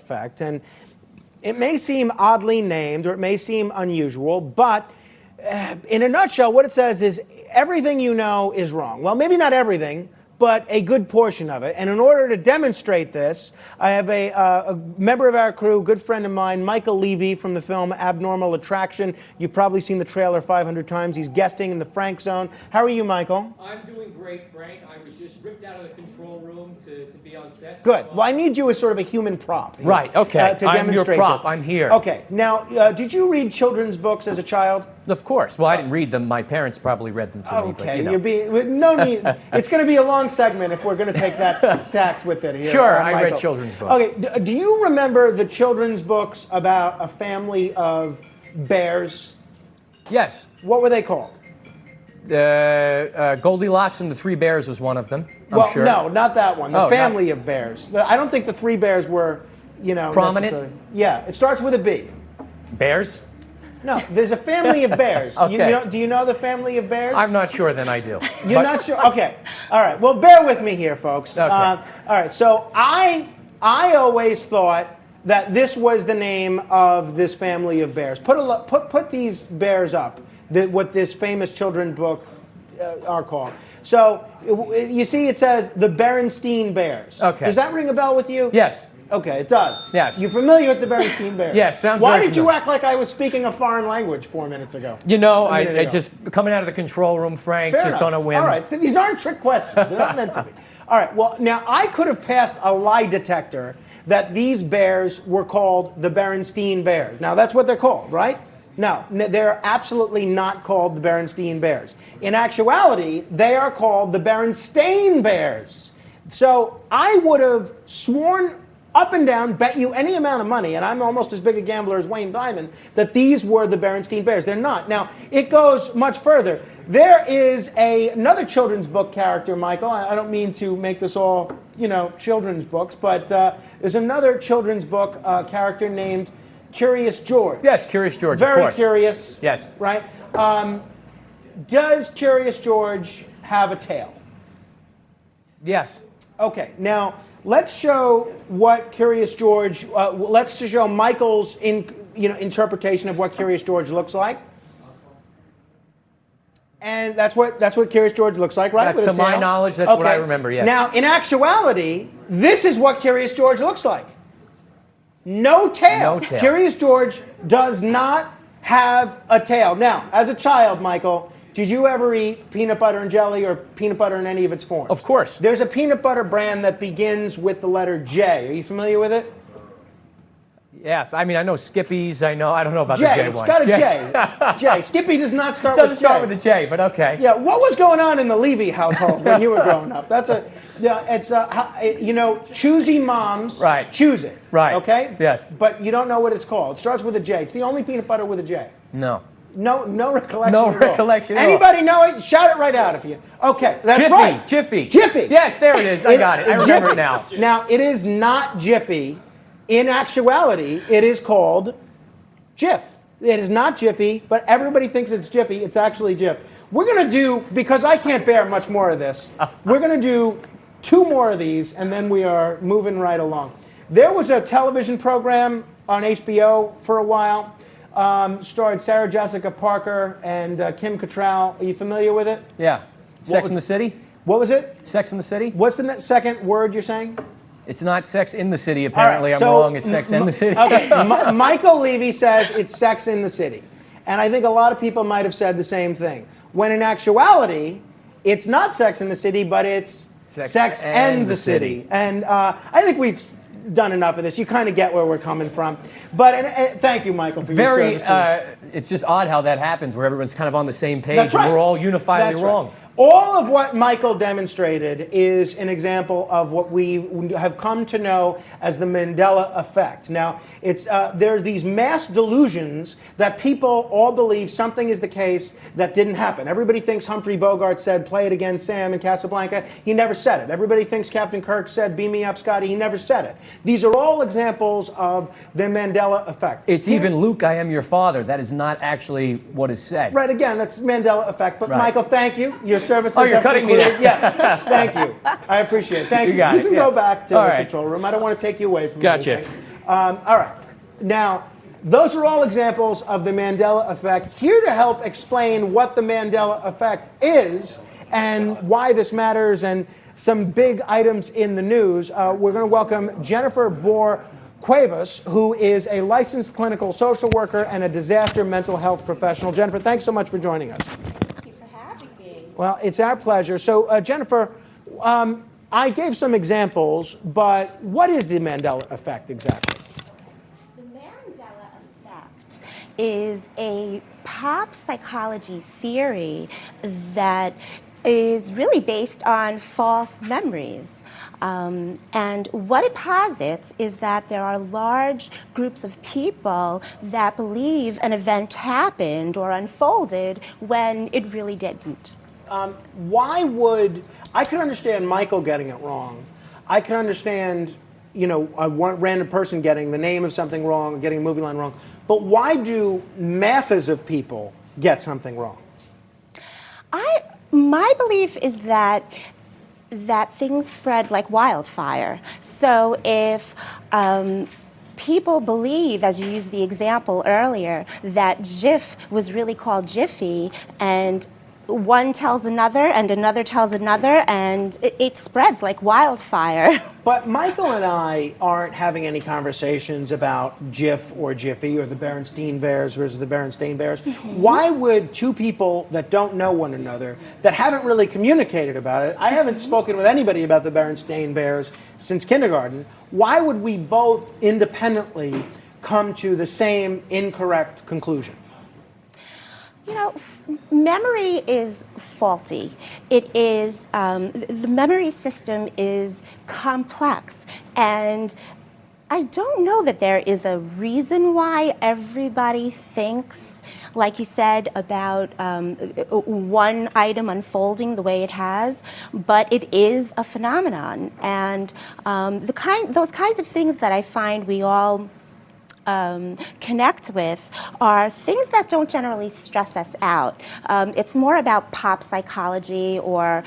effect. And it may seem oddly named or it may seem unusual, but in a nutshell, what it says is everything you know is wrong. Well, maybe not everything, but a good portion of it. And in order to demonstrate this, I have a member of our crew, good friend of mine, Michael Levy from the film Abnormal Attraction. You've probably seen the trailer 500 times. He's guesting in the Frank Zone. How are you, Michael? I'm doing great, Frank. I was just ripped out of the control room to be on set. Good. Well, I need you as sort of a human prop. Here, right, okay. To demonstrate I'm your prop. this. I'm here. Okay. Now, did you read children's books as a child? Of course. Well, I didn't read them. My parents probably read them to me. Okay. But, you know. You're being, no need. It's going to be a long segment if we're going to take that tact with it here. Sure, I Michael. read children's books. Okay. Do you remember the children's books about a family of bears? Yes. What were they called? Goldilocks and the Three Bears was one of them, I'm sure. No, not that one. The family of bears. I don't think the Three Bears were, prominent? Yeah, it starts with a B. Bears? No, there's a family of bears. Okay. Do you know the family of bears? I'm not sure, then I do. You're not sure? Okay. All right. Well, bear with me here, folks. Okay. All right. So I always thought that this was the name of this family of bears. Put these bears up, what this famous children's book are called. So you see it says the Berenstain Bears. Okay. Does that ring a bell with you? Yes. Okay, it does. Yes. You're familiar with the Berenstain Bears? Yes, sounds Why very did you familiar. act like I was speaking a foreign language 4 minutes ago? You know, A minute I ago. just coming out of the control room, Frank, Fair just enough. on a whim. All right, so these aren't trick questions. They're not meant to be. All right, well, now I could have passed a lie detector that these bears were called the Berenstain Bears. Now, that's what they're called, right? No, they're absolutely not called the Berenstain Bears. In actuality, they are called the Berenstain Bears. So I would have sworn up and down, bet you any amount of money, and I'm almost as big a gambler as Wayne Diamond, that these were the Berenstain Bears. They're not. Now, it goes much further. There is another children's book character, Michael. I don't mean to make this all, children's books, but there's another children's book character named Curious George. Yes, Curious George, Very of course. curious. Yes. Right? Does Curious George have a tail? Yes. Okay, now let's show what Curious George. Let's show Michael's interpretation of what Curious George looks like. And that's what Curious George looks like, right? That's, to my knowledge, that's what I remember. Yes. Now, in actuality, this is what Curious George looks like. No tail. No tail. Curious George does not have a tail. Now, as a child, Michael, did you ever eat peanut butter and jelly or peanut butter in any of its forms? Of course. There's a peanut butter brand that begins with the letter J. Are you familiar with it? Yes. I mean, I know Skippy's. I don't know about J. the J It's one. got a J. J. Skippy does not start It doesn't with J. start with a J, but okay. Yeah, what was going on in the Levy household when you were growing up? Choosy moms choose it. Right. Okay? Yes. But you don't know what it's called. It starts with a J. It's the only peanut butter with a J. No. No recollection. No at all. recollection at all. Anybody know it? Shout it right out if you. Okay, that's Jiffy. right. Jiffy. Jiffy. Yes, there it is. I got it. I remember Jiffy. it now. Now, it is not Jiffy. In actuality, it is called Jif. It is not Jiffy, but everybody thinks it's Jiffy. It's actually Jif. We're going to do, because I can't bear much more of this, we're going to do 2 more of these, and then we are moving right along. There was a television program on HBO for a while. Starred Sarah Jessica Parker and Kim Cattrall. Are you familiar with it? Yeah. Sex in the City? What was it? Sex in the City? What's the second word you're saying? It's not Sex in the City, apparently. All right, I'm wrong. It's Sex in the City. Okay. Michael Levy says it's Sex in the City. And I think a lot of people might have said the same thing. When in actuality, it's not Sex in the City, but it's Sex and the City. And I think we've done enough of this. You kind of get where we're coming from. But and thank you, Michael, for your services. It's just odd how that happens, where everyone's kind of on the same page. That's right. And we're all unifiedly That's wrong. Right. All of what Michael demonstrated is an example of what we have come to know as the Mandela effect. Now, there are these mass delusions that people all believe something is the case that didn't happen. Everybody thinks Humphrey Bogart said, "Play it again, Sam," in Casablanca. He never said it. Everybody thinks Captain Kirk said, "Beam me up, Scotty." He never said it. These are all examples of the Mandela effect. It's even Luke, I am your father. That is not actually what is said. Right, again, that's Mandela effect. But right. Michael, thank you. Your services you're have cutting concluded. me. Yes, thank you. I appreciate it. Thank you. got You it, can yeah. go back to all the right. control room. I don't want to take you away from Gotcha. anything. All right. Now, those are all examples of the Mandela effect. Here to help explain what the Mandela effect is and why this matters and some big items in the news, we're going to welcome Jennifer Bohr-Cuevas, who is a licensed clinical social worker and a disaster mental health professional. Jennifer, thanks so much for joining us. Thank you for having me. Well, it's our pleasure. So, Jennifer, I gave some examples, but what is the Mandela effect exactly? The Mandela effect is a pop psychology theory that is really based on false memories. And what it posits is that there are large groups of people that believe an event happened or unfolded when it really didn't. Why would, I can understand Michael getting it wrong. I can understand, you know, a random person getting the name of something wrong, getting a movie line wrong. But why do masses of people get something wrong? My belief is that things spread like wildfire. So if people believe, as you used the example earlier, that Jif was really called Jiffy, and one tells another and another tells another, and it spreads like wildfire. But Michael and I aren't having any conversations about Jif or Jiffy or the Berenstain Bears versus the Berenstain Bears. Mm-hmm. Why would two people that don't know one another, that haven't really communicated about it, I haven't spoken with anybody about the Berenstain Bears since kindergarten, why would we both independently come to the same incorrect conclusion? You know, memory is faulty. It is, the memory system is complex. And I don't know that there is a reason why everybody thinks, like you said, about one item unfolding the way it has, but it is a phenomenon. And those kinds of things that I find we all connect with are things that don't generally stress us out. It's more about pop psychology or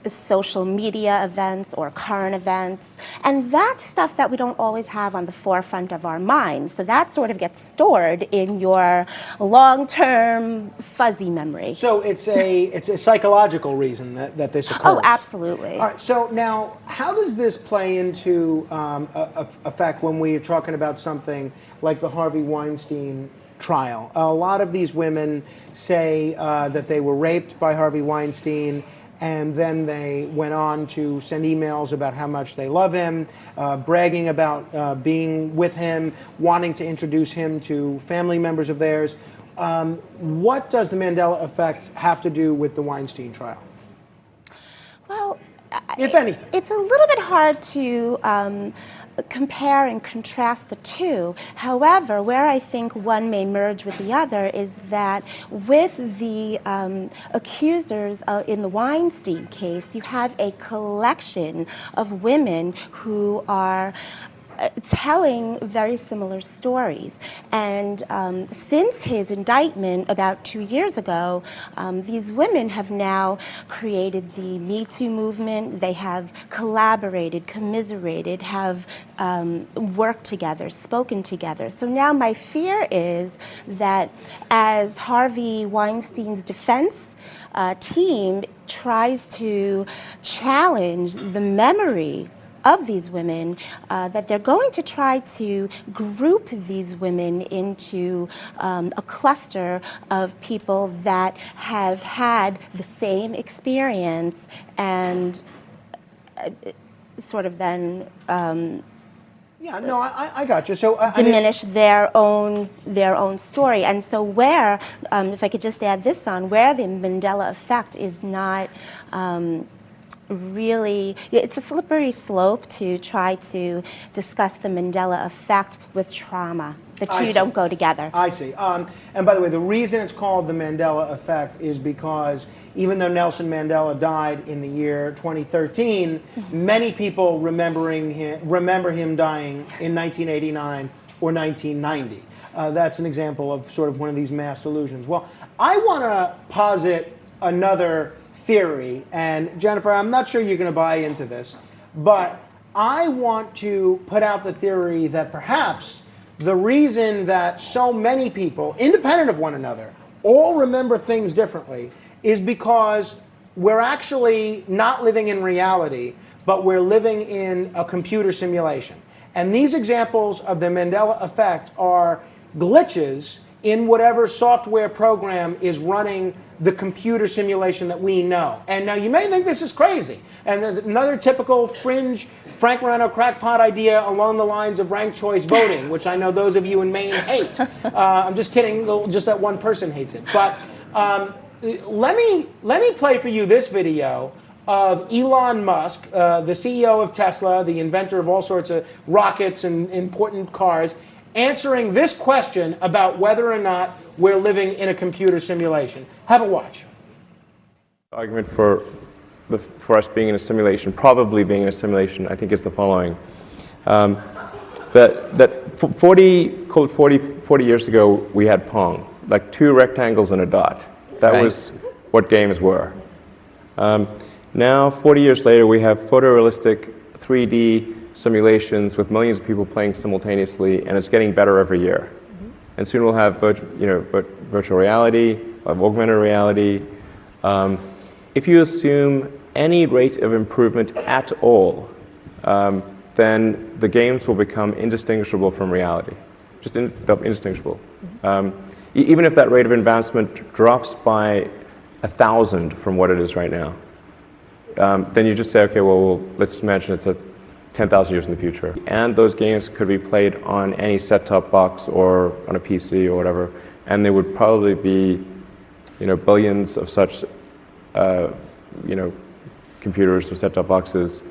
social media events or current events. And that's stuff that we don't always have on the forefront of our minds. So that sort of gets stored in your long-term fuzzy memory. So it's a psychological reason that this occurs? Oh, absolutely. All right, so now how does this play into effect when we are talking about something like the Harvey Weinstein trial? A lot of these women say that they were raped by Harvey Weinstein, and then they went on to send emails about how much they love him, bragging about being with him, wanting to introduce him to family members of theirs. What does the Mandela effect have to do with the Weinstein trial? Well, if anything. It's a little bit hard to compare and contrast the two. However, where I think one may merge with the other is that with the accusers in the Weinstein case, you have a collection of women who are telling very similar stories. And since his indictment about 2 years ago, these women have now created the Me Too movement. They have collaborated, commiserated, have worked together, spoken together. So now my fear is that as Harvey Weinstein's defense team tries to challenge the memory of these women, that they're going to try to group these women into a cluster of people that have had the same experience and sort of then yeah, no, I got you. So diminish their own story. And so where, if I could just add this on, where the Mandela effect is not really, it's a slippery slope to try to discuss the Mandela effect with trauma. The two don't go together. I see. And by the way, the reason it's called the Mandela effect is because even though Nelson Mandela died in the year 2013, many people remember him dying in 1989 or 1990. That's an example of sort of one of these mass delusions. Well, I want to posit another theory, and Jennifer, I'm not sure you're going to buy into this, but I want to put out the theory that perhaps the reason that so many people, independent of one another, all remember things differently is because we're actually not living in reality, but we're living in a computer simulation. And these examples of the Mandela effect are glitches in whatever software program is running the computer simulation that we know. And now you may think this is crazy. And another typical fringe Frank Moreno crackpot idea along the lines of ranked choice voting, which I know those of you in Maine hate. I'm just kidding, just that one person hates it. But let me play for you this video of Elon Musk, the CEO of Tesla, the inventor of all sorts of rockets and important cars, answering this question about whether or not we're living in a computer simulation. Have a watch. The argument for us being in a simulation, probably being in a simulation, I think is the following. That 40 years ago, we had Pong, like two rectangles and a dot. That was what games were. Now, 40 years later, we have photorealistic 3D simulations with millions of people playing simultaneously, and it's getting better every year. And soon we'll have virtual reality, augmented reality. If you assume any rate of improvement at all, then the games will become indistinguishable from reality. Just indistinguishable. Even if that rate of advancement drops by 1,000 from what it is right now, then you just say, okay, well, let's imagine it's 10,000 years in the future. And those games could be played on any set-top box or on a PC or whatever, and there would probably be, billions of such, computers or set-top boxes.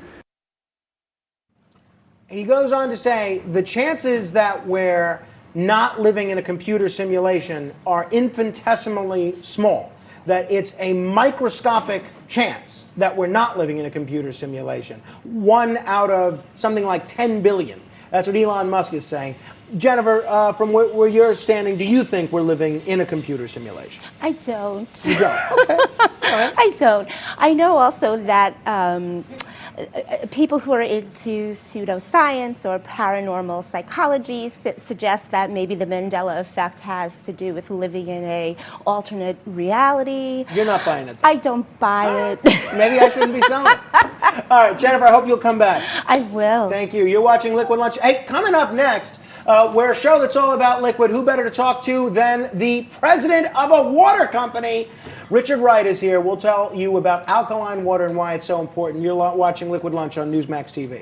He goes on to say the chances that we're not living in a computer simulation are infinitesimally small, that it's a microscopic chance that we're not living in a computer simulation. 1 out of something like 10 billion. That's what Elon Musk is saying. Jennifer, from where you're standing, do you think we're living in a computer simulation? I don't. You don't? Okay. All right. I don't. I know also that people who are into pseudoscience or paranormal psychology suggest that maybe the Mandela effect has to do with living in a alternate reality. You're not buying it, though. I don't buy it. Maybe I shouldn't be selling it. All right, Jennifer, I hope you'll come back. I will. Thank you. You're watching Liquid Lunch. Hey, coming up next, we're a show that's all about liquid. Who better to talk to than the president of a water company? Richard Wright is here. We'll tell you about alkaline water and why it's so important. You're watching Liquid Lunch on Newsmax TV.